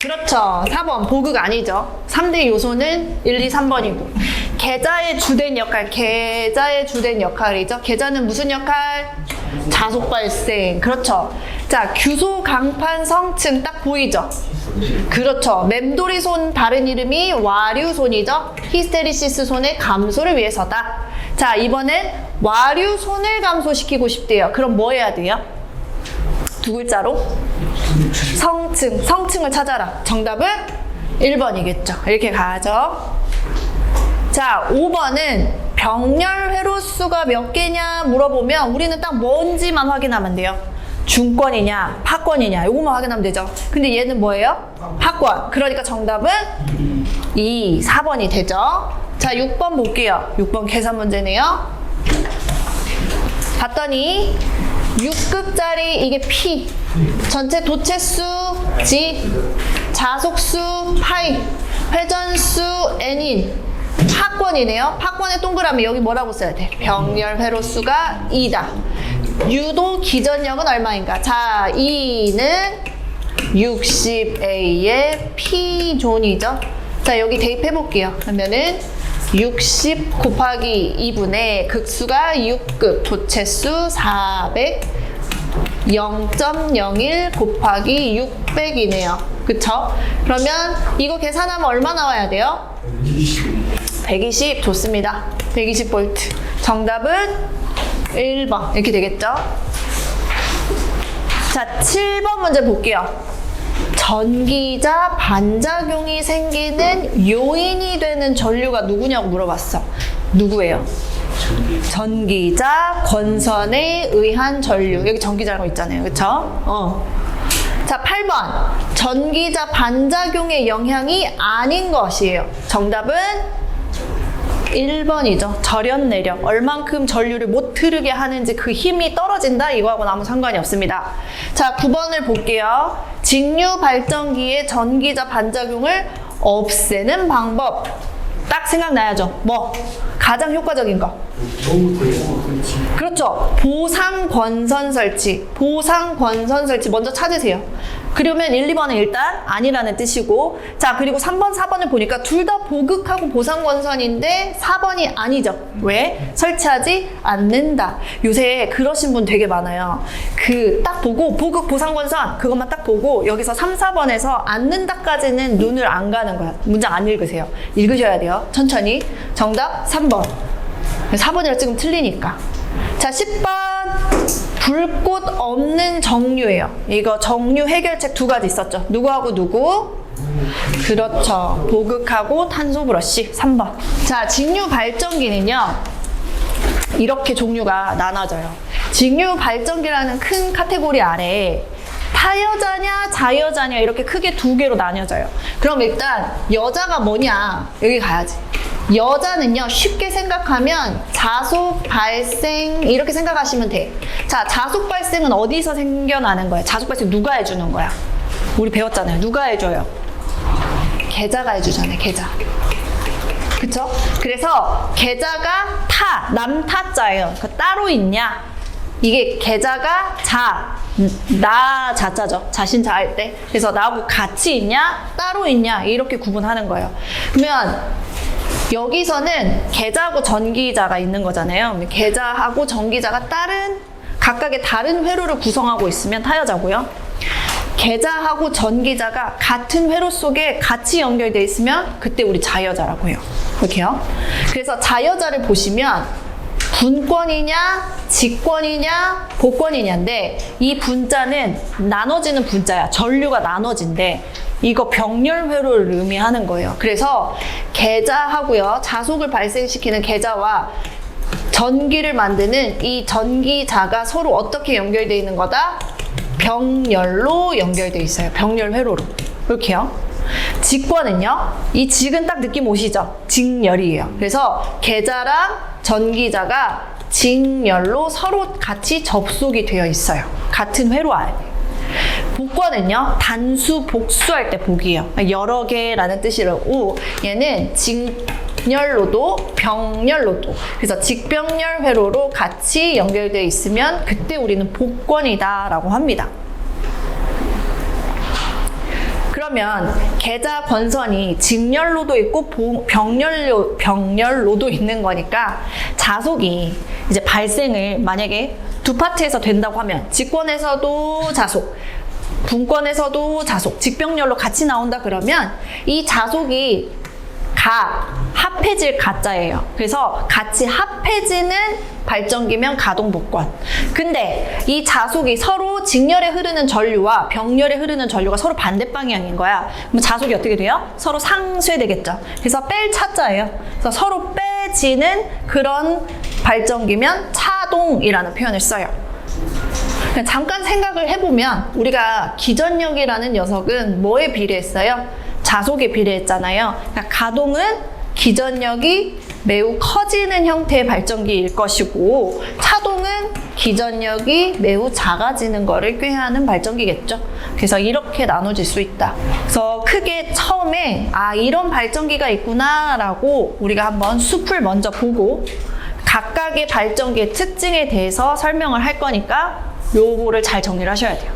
그렇죠. 4번 보극 아니죠. 3대 요소는 1, 2, 3번이고 계자의 주된 역할이죠. 계자는 무슨 역할? 자속 발생. 그렇죠. 자, 규소, 강판, 성층 딱 보이죠? 그렇죠. 맴돌이 손 다른 이름이 와류손이죠. 히스테리시스 손의 감소를 위해서다. 자, 이번엔 와류손을 감소시키고 싶대요. 그럼 뭐 해야 돼요? 두 글자로? 성층. 성층을 찾아라. 정답은 1번이겠죠. 이렇게 가죠. 자, 5번은 병렬 회로수가 몇 개냐 물어보면 우리는 딱 뭔지만 확인하면 돼요. 중권이냐 파권이냐 이것만 확인하면 되죠. 근데 얘는 뭐예요? 파권. 그러니까 정답은 2, 4번이 되죠. 자, 6번 볼게요. 6번 계산 문제네요. 봤더니 6급짜리 이게 P, 전체 도체수 G, 자속수 파이, 회전수 N인 파권이네요. 파권의 동그라미 여기 뭐라고 써야 돼? 병렬 회로수가 2다. 유도 기전력은 얼마인가? 자, 2는 60A의 P존이죠. 자, 여기 대입해 볼게요. 그러면은 60 곱하기 2분의 극수가 6급, 도체수 400, 0.01 곱하기 600이네요. 그쵸? 그러면 이거 계산하면 얼마 나와야 돼요? 120 좋습니다. 120V. 정답은 1번. 이렇게 되겠죠? 자, 7번 문제 볼게요. 전기자 반작용이 생기는 요인이 되는 전류가 누구냐고 물어봤어. 누구예요? 전기자 권선에 의한 전류. 여기 전기자라고 있잖아요. 그쵸? 자, 8번. 전기자 반작용의 영향이 아닌 것이에요. 정답은 1번이죠. 절연 내력. 얼만큼 전류를 못 흐르게 하는지 그 힘이 떨어진다? 이거하고는 아무 상관이 없습니다. 자, 9번을 볼게요. 직류 발전기의 전기자 반작용을 없애는 방법. 딱 생각나야죠. 뭐? 가장 효과적인 거. 그렇죠. 보상권선 설치. 보상권선 설치 먼저 찾으세요. 그러면 1, 2번은 일단 아니라는 뜻이고, 자, 그리고 3번, 4번을 보니까 둘 다 보극하고 보상권선인데 4번이 아니죠. 왜? 설치하지 않는다. 요새 그러신 분 되게 많아요. 그 딱 보고 보극 보상권선 그것만 딱 보고 여기서 3, 4번에서 않는다까지는 눈을 안 가는 거야. 문장 안 읽으세요. 읽으셔야 돼요. 천천히. 정답 3번. 4번이라 지금 틀리니까. 자, 10번. 불꽃 없는 정류예요. 이거 정류 해결책 두 가지 있었죠. 누구하고 누구? 그렇죠. 보극하고 탄소 브러쉬. 3번. 자, 직류 발전기는요. 이렇게 종류가 나눠져요. 직류 발전기라는 큰 카테고리 아래에 타여자냐 자여자냐 이렇게 크게 두 개로 나뉘어져요. 그럼 일단 여자가 뭐냐? 여기 가야지. 여자는요, 쉽게 생각하면 자속 발생 이렇게 생각하시면 돼. 자, 자속 발생은 어디서 생겨나는 거야? 자속 발생 누가 해주는 거야? 우리 배웠잖아요. 누가 해줘요? 계자가 해주잖아요. 계자. 그쵸? 그래서 계자가 타, 남타자예요. 따로 있냐? 이게 계자가 나 자자죠. 자신 자할 때. 그래서 나하고 같이 있냐? 따로 있냐? 이렇게 구분하는 거예요. 그러면 여기서는 계자하고 전기자가 있는 거잖아요. 계자하고 전기자가 각각의 다른 회로를 구성하고 있으면 타여자고요. 계자하고 전기자가 같은 회로 속에 같이 연결되어 있으면 그때 우리 자여자라고 해요. 이렇게요. 그래서 자여자를 보시면 분권이냐, 직권이냐, 복권이냐인데 이 분자는 나눠지는 분자야. 전류가 나눠진대. 이거 병렬 회로를 의미하는 거예요. 그래서 계자하고요, 자속을 발생시키는 계자와 전기를 만드는 이 전기자가 서로 어떻게 연결되어 있는 거다? 병렬로 연결되어 있어요. 병렬 회로로. 이렇게요. 직권은요, 이 직은 딱 느낌 오시죠? 직열이에요. 그래서 계자랑 전기자가 직열로 서로 같이 접속이 되어 있어요. 같은 회로 안에. 복권은요, 단수, 복수할 때 복이에요. 여러 개라는 뜻이라고. 얘는 직렬로도 병렬로도. 그래서 직병렬 회로로 같이 연결되어 있으면 그때 우리는 복권이다 라고 합니다. 그럼 그러면 계자 권선이 직렬로도 있고 병렬로도 있는 거니까 자속이 이제 발생을 만약에 두 파트에서 된다고 하면 직권에서도 자속, 분권에서도 자속, 직병렬로 같이 나온다 그러면 이 자속이 합해질 가짜예요. 그래서 같이 합해지는 발전기면 가동복권. 근데 이 자속이 서로 직렬에 흐르는 전류와 병렬에 흐르는 전류가 서로 반대 방향인 거야. 그럼 자속이 어떻게 돼요? 서로 상쇄되겠죠. 그래서 뺄 차자예요. 그래서 서로 빼지는 그런 발전기면 차동이라는 표현을 써요. 잠깐 생각을 해보면 우리가 기전력이라는 녀석은 뭐에 비례했어요? 자속에 비례했잖아요. 그러니까 가동은 기전력이 매우 커지는 형태의 발전기일 것이고 차동은 기전력이 매우 작아지는 것을 꾀하는 발전기겠죠. 그래서 이렇게 나눠질 수 있다. 그래서 크게 처음에 이런 발전기가 있구나 라고 우리가 한번 숲을 먼저 보고 각각의 발전기의 특징에 대해서 설명을 할 거니까 요거를 잘 정리를 하셔야 돼요.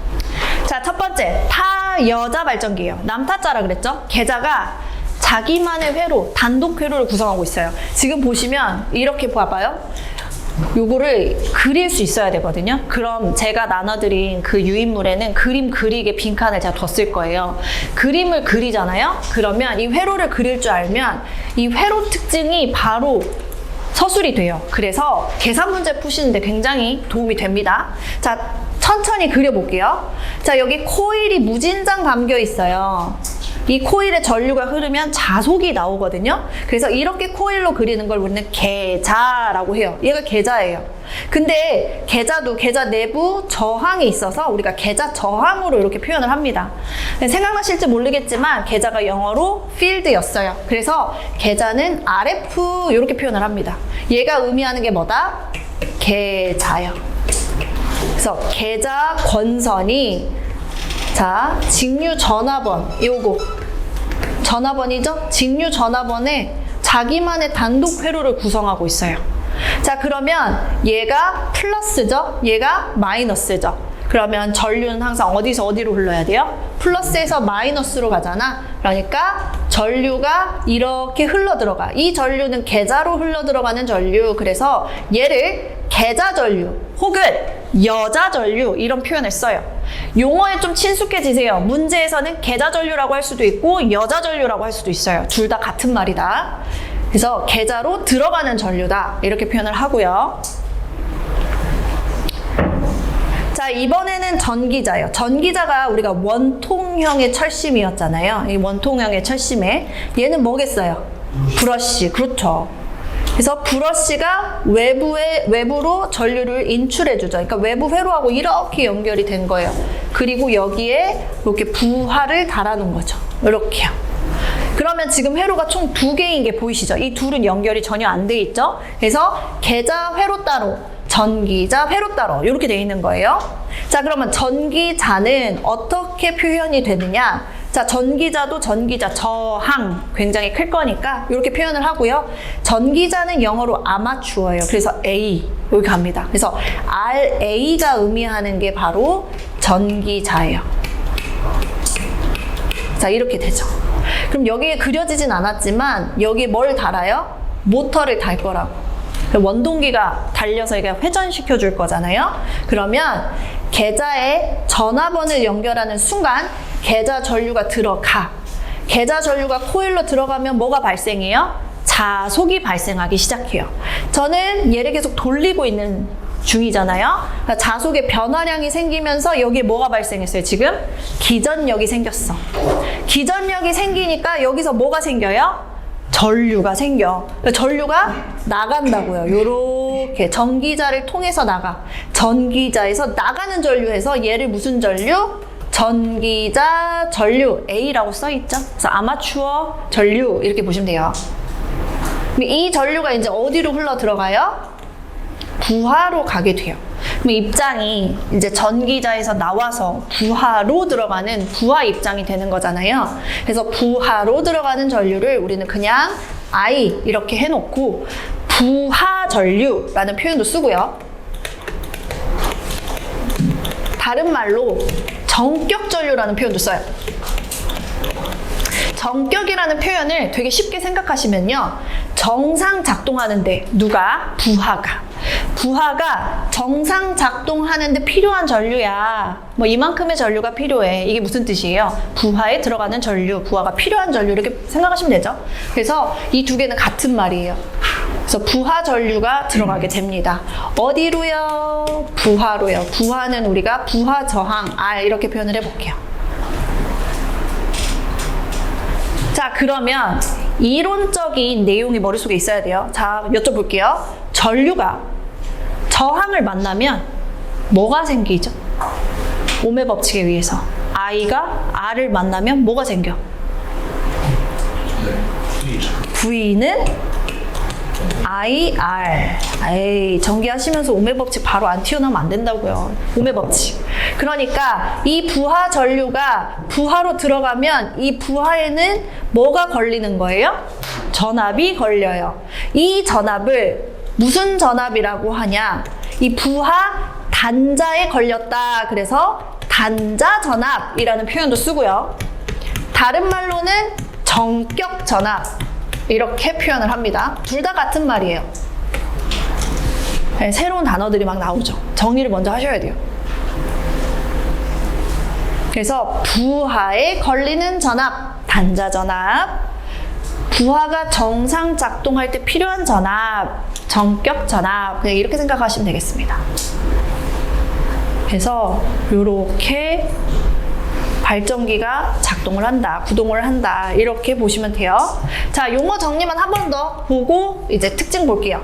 자, 첫 번째, 타여자 발전기예요. 남타자라 그랬죠? 계자가 자기만의 회로, 단독 회로를 구성하고 있어요. 지금 보시면 이렇게 봐봐요. 요거를 그릴 수 있어야 되거든요. 그럼 제가 나눠드린 그 유인물에는 그림 그리게 빈칸을 제가 뒀을 거예요. 그림을 그리잖아요? 그러면 이 회로를 그릴 줄 알면 이 회로 특징이 바로 서술이 돼요. 그래서 계산 문제 푸시는데 굉장히 도움이 됩니다. 자, 천천히 그려볼게요. 자, 여기 코일이 무진장 감겨 있어요. 이 코일에 전류가 흐르면 자속이 나오거든요. 그래서 이렇게 코일로 그리는 걸 우리는 계자라고 해요. 얘가 계자예요. 근데 계자도 계자 내부 저항이 있어서 우리가 계자 저항으로 이렇게 표현을 합니다. 생각나실지 모르겠지만 계자가 영어로 field였어요. 그래서 계자는 RF 이렇게 표현을 합니다. 얘가 의미하는 게 뭐다? 계자요. 그래서 계자 권선이 자, 직류 전화번 요거 전화번이죠? 직류 전화번에 자기만의 단독 회로를 구성하고 있어요. 자, 그러면 얘가 플러스죠? 얘가 마이너스죠? 그러면 전류는 항상 어디서 어디로 흘러야 돼요? 플러스에서 마이너스로 가잖아. 그러니까 전류가 이렇게 흘러 들어가. 이 전류는 계자로 흘러 들어가는 전류. 그래서 얘를 계자 전류 혹은 여자 전류 이런 표현을 써요. 용어에 좀 친숙해지세요. 문제에서는 계자 전류라고 할 수도 있고 여자 전류라고 할 수도 있어요. 둘 다 같은 말이다. 그래서 계자로 들어가는 전류다 이렇게 표현을 하고요. 자, 이번에는 전기자예요. 전기자가 우리가 원통형의 철심이었잖아요. 이 원통형의 철심에 얘는 뭐겠어요? 브러쉬. 그렇죠. 그래서 브러쉬가 외부로 전류를 인출해주죠. 그러니까 외부 회로하고 이렇게 연결이 된 거예요. 그리고 여기에 이렇게 부하를 달아놓은 거죠. 이렇게요. 그러면 지금 회로가 총 2개인 게 보이시죠? 이 둘은 연결이 전혀 안 돼 있죠? 그래서 계자 회로 따로, 전기자 회로 따로 이렇게 돼 있는 거예요. 자, 그러면 전기자는 어떻게 표현이 되느냐? 자, 전기자도 전기자 저항 굉장히 클 거니까 이렇게 표현을 하고요. 전기자는 영어로 아마추어예요. 그래서 A 여기 갑니다. 그래서 RA가 의미하는 게 바로 전기자예요. 자, 이렇게 되죠. 그럼 여기에 그려지진 않았지만 여기에 뭘 달아요? 모터를 달 거라고. 원동기가 달려서 이게 회전시켜 줄 거잖아요. 그러면 계자에 전화번을 연결하는 순간 계자 전류가 들어가. 계자 전류가 코일로 들어가면 뭐가 발생해요? 자속이 발생하기 시작해요. 저는 얘를 계속 돌리고 있는 중이잖아요. 그러니까 자속의 변화량이 생기면서 여기에 뭐가 발생했어요? 지금 기전력이 생겼어. 기전력이 생기니까 여기서 뭐가 생겨요? 전류가 생겨. 전류가 나간다고요. 요렇게 전기자를 통해서 나가. 전기자에서 나가는 전류에서 얘를 무슨 전류? 전기자 전류 A라고 써있죠. 그래서 아마추어 전류 이렇게 보시면 돼요. 이 전류가 이제 어디로 흘러 들어가요? 부하로 가게 돼요. 그럼 입장이 이제 전기자에서 나와서 부하로 들어가는 부하 입장이 되는 거잖아요. 그래서 부하로 들어가는 전류를 우리는 그냥 I 이렇게 해놓고 부하 전류라는 표현도 쓰고요. 다른 말로 전격 전류라는 표현도 써요. 정격이라는 표현을 되게 쉽게 생각하시면요. 정상 작동하는데 누가? 부하가 정상 작동하는데 필요한 전류야. 뭐 이만큼의 전류가 필요해. 이게 무슨 뜻이에요? 부하에 들어가는 전류, 부하가 필요한 전류 이렇게 생각하시면 되죠. 그래서 이 두 개는 같은 말이에요. 그래서 부하 전류가 들어가게 됩니다. 어디로요? 부하로요. 부하는 우리가 부하 저항 R 이렇게 표현을 해볼게요. 자, 그러면 이론적인 내용이 머릿속에 있어야 돼요. 자, 여쭤볼게요. 전류가 저항을 만나면 뭐가 생기죠? ohm의 법칙에 의해서 I가 R을 만나면 뭐가 생겨? V는 IR. 에이, 전기하시면서 ohm의 법칙 바로 안 튀어나오면 안 된다고요. ohm의 법칙. 그러니까 이 부하 전류가 부하로 들어가면 이 부하에는 뭐가 걸리는 거예요? 전압이 걸려요. 이 전압을 무슨 전압이라고 하냐? 이 부하 단자에 걸렸다. 그래서 단자 전압이라는 표현도 쓰고요. 다른 말로는 정격 전압 이렇게 표현을 합니다. 둘 다 같은 말이에요. 네, 새로운 단어들이 막 나오죠. 정리를 먼저 하셔야 돼요. 그래서 부하에 걸리는 전압, 단자 전압, 부하가 정상 작동할 때 필요한 전압, 정격 전압, 그냥 이렇게 생각하시면 되겠습니다. 그래서 이렇게 발전기가 작동을 한다, 구동을 한다 이렇게 보시면 돼요. 자, 용어 정리만 한 번 더 보고 이제 특징 볼게요.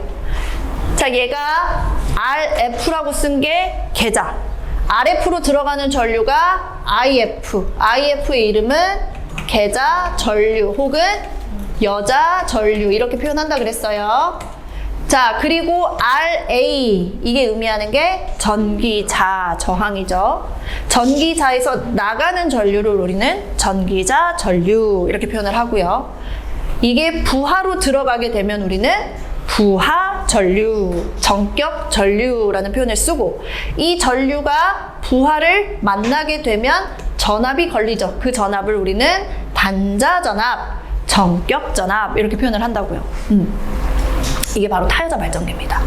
자, 얘가 RF라고 쓴 게 계자, RF로 들어가는 전류가 IF, IF의 이름은 계자 전류 혹은 여자 전류 이렇게 표현한다 그랬어요. 자, 그리고 RA 이게 의미하는 게 전기자 저항이죠. 전기자에서 나가는 전류를 우리는 전기자 전류 이렇게 표현을 하고요. 이게 부하로 들어가게 되면 우리는 부하 전류, 정격 전류라는 표현을 쓰고 이 전류가 부하를 만나게 되면 전압이 걸리죠. 그 전압을 우리는 단자 전압, 정격 전압 이렇게 표현을 한다고요. 이게 바로 타여자 발전기입니다.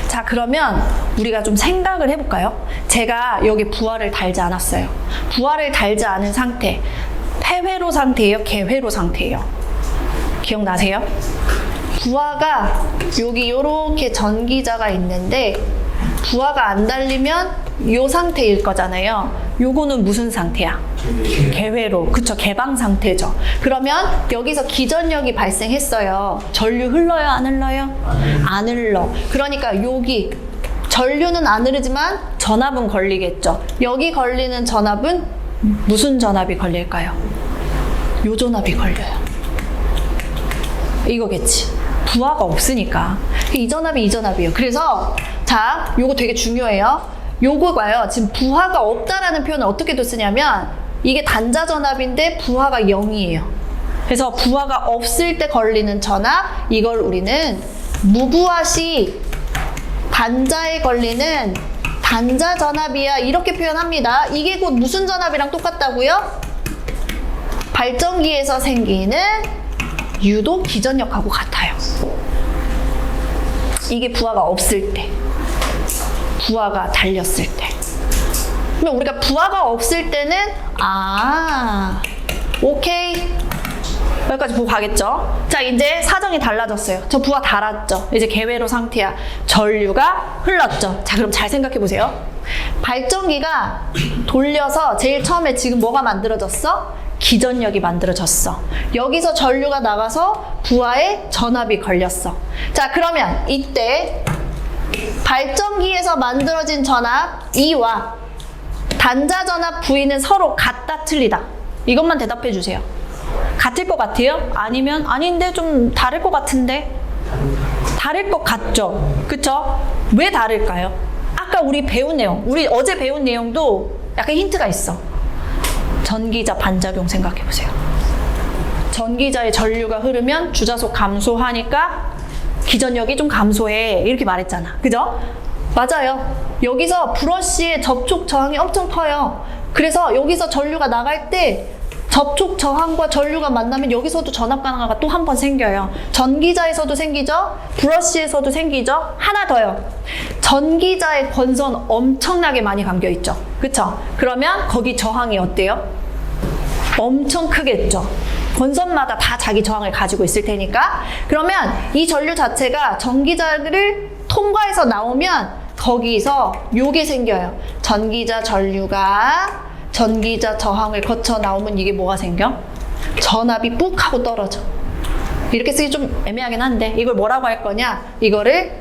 자, 그러면 우리가 좀 생각을 해볼까요? 제가 여기 부하를 달지 않았어요. 부하를 달지 않은 상태, 폐회로 상태예요? 개회로 상태예요? 기억나세요? 부하가 여기 이렇게 전기자가 있는데 부하가 안 달리면 이 상태일 거잖아요. 요거는 무슨 상태야? 개회로. 그쵸, 개방 상태죠. 그러면 여기서 기전력이 발생했어요. 전류 흘러요, 안 흘러요? 안 흘러. 그러니까 여기 전류는 안 흐르지만 전압은 걸리겠죠. 여기 걸리는 전압은 무슨 전압이 걸릴까요? 요 전압이 걸려요. 이거겠지. 부하가 없으니까. 이 전압이 이 전압이에요. 그래서 자, 요거 되게 중요해요. 요거가요. 지금 부하가 없다라는 표현을 어떻게 쓰냐면 이게 단자 전압인데 부하가 0이에요. 그래서 부하가 없을 때 걸리는 전압, 이걸 우리는 무부하 시 단자에 걸리는 단자 전압이야 이렇게 표현합니다. 이게 곧 무슨 전압이랑 똑같다고요? 발전기에서 생기는 유도 기전력하고 같아요. 이게 부하가 없을 때, 부하가 달렸을 때. 그러면 우리가 부하가 없을 때는 오케이 여기까지 보고 가겠죠. 자, 이제 사정이 달라졌어요. 저 부하 달았죠. 이제 개회로 상태야. 전류가 흘렀죠. 자, 그럼 잘 생각해 보세요. 발전기가 돌려서 제일 처음에 지금 뭐가 만들어졌어? 기전력이 만들어졌어. 여기서 전류가 나가서 부하에 전압이 걸렸어. 자, 그러면 이때 발전기에서 만들어진 전압 E와 단자 전압 V는 서로 같다 틀리다? 이것만 대답해 주세요. 같을 것 같아요? 아니면 아닌데 좀 다를 것 같은데? 다를 것 같죠? 그쵸? 왜 다를까요? 아까 우리 배운 내용, 우리 어제 배운 내용도 약간 힌트가 있어. 전기자 반작용 생각해 보세요. 전기자의 전류가 흐르면 주자속 감소하니까 기전력이 좀 감소해 이렇게 말했잖아. 그죠? 맞아요. 여기서 브러쉬의 접촉 저항이 엄청 커요. 그래서 여기서 전류가 나갈 때 접촉 저항과 전류가 만나면 여기서도 전압 강화가 또 한 번 생겨요. 전기자에서도 생기죠. 브러쉬에서도 생기죠. 하나 더요. 전기자의 권선 엄청나게 많이 감겨 있죠. 그쵸? 그러면 거기 저항이 어때요? 엄청 크겠죠. 권선마다 다 자기 저항을 가지고 있을 테니까. 그러면 이 전류 자체가 전기자를 통과해서 나오면 거기서 요게 생겨요. 전기자 전류가 전기자 저항을 거쳐 나오면 이게 뭐가 생겨? 전압이 뿍 하고 떨어져. 이렇게 쓰기 좀 애매하긴 한데 이걸 뭐라고 할 거냐? 이거를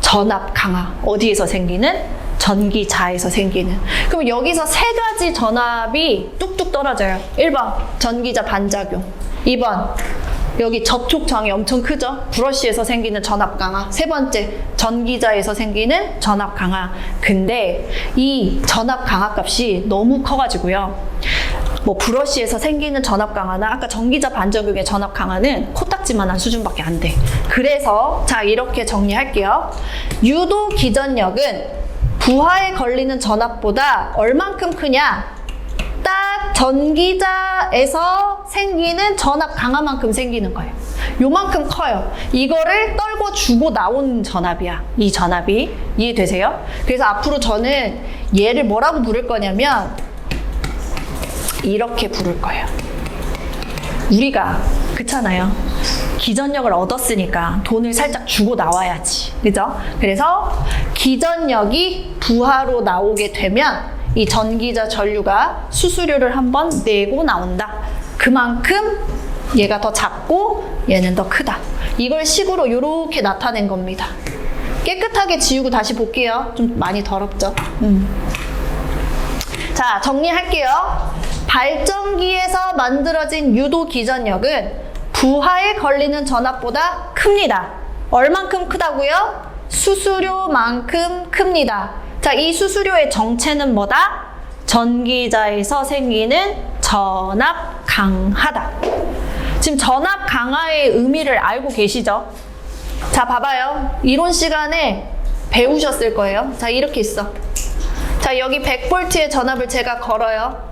전압 강화. 어디에서 생기는? 전기자에서 생기는. 그럼 여기서 세 가지 전압이 뚝뚝 떨어져요. 1번 전기자 반작용, 2번 여기 접촉 저항이 엄청 크죠? 브러쉬에서 생기는 전압 강화. 세 번째, 전기자에서 생기는 전압 강화. 근데 이 전압 강화 값이 너무 커가지고요. 뭐 브러쉬에서 생기는 전압 강화나 아까 전기자 반작용의 전압 강화는 코딱지만한 수준밖에 안 돼. 그래서 자 이렇게 정리할게요. 유도 기전력은 부하에 걸리는 전압보다 얼만큼 크냐? 딱 전기자에서 생기는 전압 강화만큼 생기는 거예요. 요만큼 커요. 이거를 떨궈 주고 나온 전압이야. 이 전압이. 이해되세요? 그래서 앞으로 저는 얘를 뭐라고 부를 거냐면 이렇게 부를 거예요. 우리가 그렇잖아요. 기전력을 얻었으니까 돈을 살짝 주고 나와야지. 그죠? 그래서 기전력이 부하로 나오게 되면 이 전기자 전류가 수수료를 한번 내고 나온다. 그만큼 얘가 더 작고 얘는 더 크다. 이걸 식으로 이렇게 나타낸 겁니다. 깨끗하게 지우고 다시 볼게요. 좀 많이 더럽죠? 자, 정리할게요. 발전기에서 만들어진 유도 기전력은 부하에 걸리는 전압보다 큽니다. 얼만큼 크다고요? 수수료만큼 큽니다. 자, 이 수수료의 정체는 뭐다? 전기자에서 생기는 전압 강하다. 지금 전압 강화의 의미를 알고 계시죠? 자, 봐봐요. 이론 시간에 배우셨을 거예요. 자, 이렇게 있어. 자, 여기 100V의 전압을 제가 걸어요.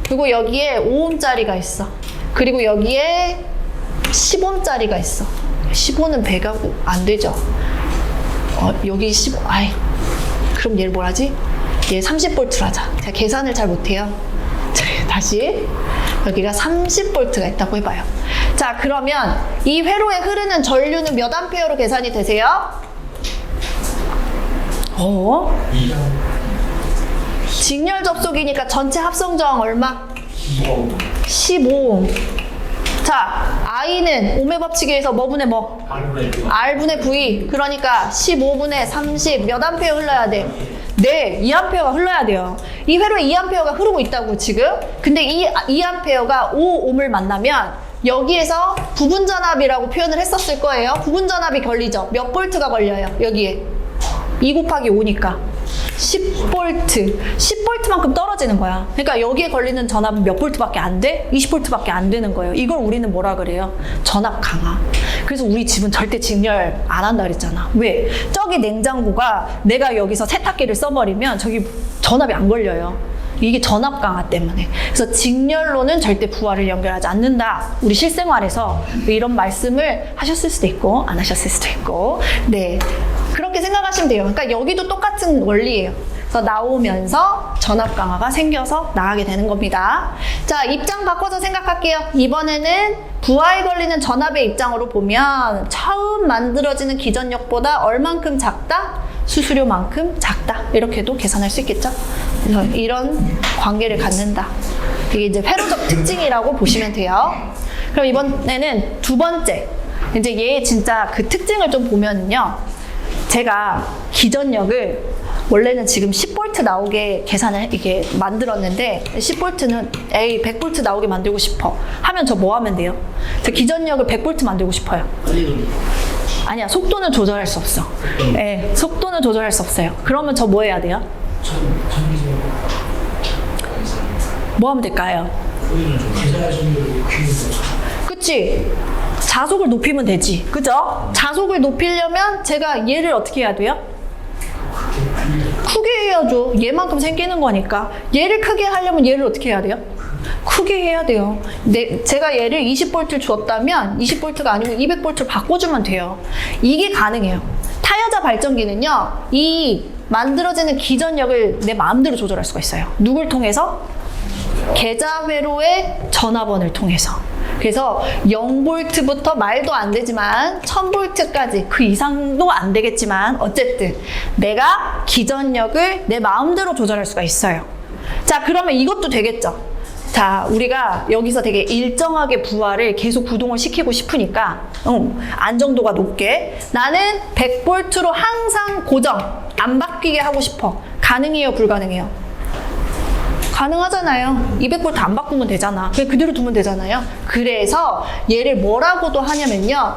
그리고 여기에 5oh짜리가 있어. 그리고 여기에 10oh짜리가 있어. 15는 배가고 안 되죠. 여기 15, 그럼 얘를 뭘 하지? 얘 30V로 하자. 제가 계산을 잘 못해요. 자, 다시 여기가 30V가 있다고 해봐요. 자, 그러면 이 회로에 흐르는 전류는 몇 암페어로 계산이 되세요? 직렬 접속이니까 전체 합성 저항 얼마? 15. 자, I는 오메 법칙에서 뭐분의 뭐? R분의 V. 그러니까 15분의 30. 몇 암페어 흘러야 돼? 네, 2암페어가 흘러야 돼요. 이 회로에 2암페어가 흐르고 있다고 지금. 근데 이 2암페어가 5ohm을 만나면 여기에서 부분전압이라고 표현을 했었을 거예요. 부분전압이 걸리죠. 몇 볼트가 걸려요? 여기에 2 곱하기 5니까 10V. 10V만큼 떨어지는 거야. 그러니까 여기에 걸리는 전압은 몇 볼트밖에 안 돼? 20V밖에 안 되는 거예요. 이걸 우리는 뭐라 그래요? 전압 강화. 그래서 우리 집은 절대 직렬 안 한다 그랬잖아. 왜? 저기 냉장고가 내가 여기서 세탁기를 써버리면 저기 전압이 안 걸려요. 이게 전압 강화 때문에. 그래서 직렬로는 절대 부하를 연결하지 않는다. 우리 실생활에서 이런 말씀을 하셨을 수도 있고 안 하셨을 수도 있고. 네, 그렇게 생각하시면 돼요. 그러니까 여기도 똑같은 원리예요. 그래서 나오면서 전압 강화가 생겨서 나가게 되는 겁니다. 자, 입장 바꿔서 생각할게요. 이번에는 부하에 걸리는 전압의 입장으로 보면 처음 만들어지는 기전력보다 얼만큼 작다? 수수료만큼 작다. 이렇게도 계산할 수 있겠죠? 그래서 이런 관계를 갖는다. 이게 이제 회로적 특징이라고 보시면 돼요. 그럼 이번에는 두 번째. 이제 얘 진짜 그 특징을 좀 보면요. 제가 기전력을 원래는 지금 10V 나오게 계산을 이게 만들었는데 10V는 100V 나오게 만들고 싶어 하면 저 뭐 하면 돼요? 저 기전력을 100V 만들고 싶어요. 아니야, 속도는 조절할 수 없어. 네, 속도는 조절할 수 없어요. 그러면 저 뭐 해야 돼요? 뭐 하면 될까요? 그치? 자속을 높이면 되지. 그죠? 자속을 높이려면 제가 얘를 어떻게 해야 돼요? 크게 해야죠. 얘만큼 생기는 거니까. 얘를 크게 하려면 얘를 어떻게 해야 돼요? 크게 해야 돼요. 제가 얘를 20V를 주었다면 20V가 아니고 200V를 바꿔주면 돼요. 이게 가능해요. 타여자 발전기는요, 이 만들어지는 기전력을 내 마음대로 조절할 수가 있어요. 누굴 통해서? 계좌 회로의 전화번을 통해서. 그래서 0V부터 말도 안 되지만 1000V까지 그 이상도 안 되겠지만 어쨌든 내가 기전력을 내 마음대로 조절할 수가 있어요. 자, 그러면 이것도 되겠죠. 자, 우리가 여기서 되게 일정하게 부하를 계속 구동을 시키고 싶으니까 안정도가 높게 나는 100V로 항상 고정, 안 바뀌게 하고 싶어. 가능해요? 불가능해요? 가능하잖아요. 200V 안 바꾸면 되잖아. 그냥 그대로 두면 되잖아요. 그래서 얘를 뭐라고도 하냐면요,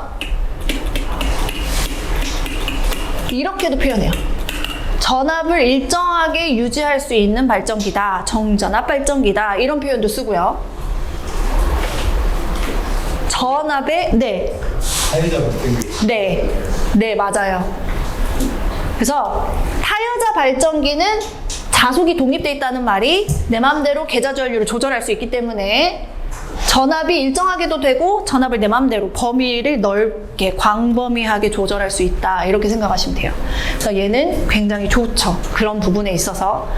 이렇게도 표현해요. 전압을 일정하게 유지할 수 있는 발전기다. 정전압 발전기다. 이런 표현도 쓰고요. 전압의 타여자 발전기. 네, 맞아요. 그래서 타여자 발전기는 자속이 독립돼 있다는 말이 내 마음대로 계좌 전류를 조절할 수 있기 때문에 전압이 일정하게도 되고 전압을 내 마음대로 범위를 넓게 광범위하게 조절할 수 있다, 이렇게 생각하시면 돼요. 그래서 얘는 굉장히 좋죠. 그런 부분에 있어서.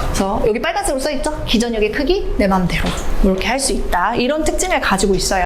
그래서 여기 빨간색으로 써 있죠? 기전력의 크기 내 마음대로 이렇게 할 수 있다, 이런 특징을 가지고 있어요.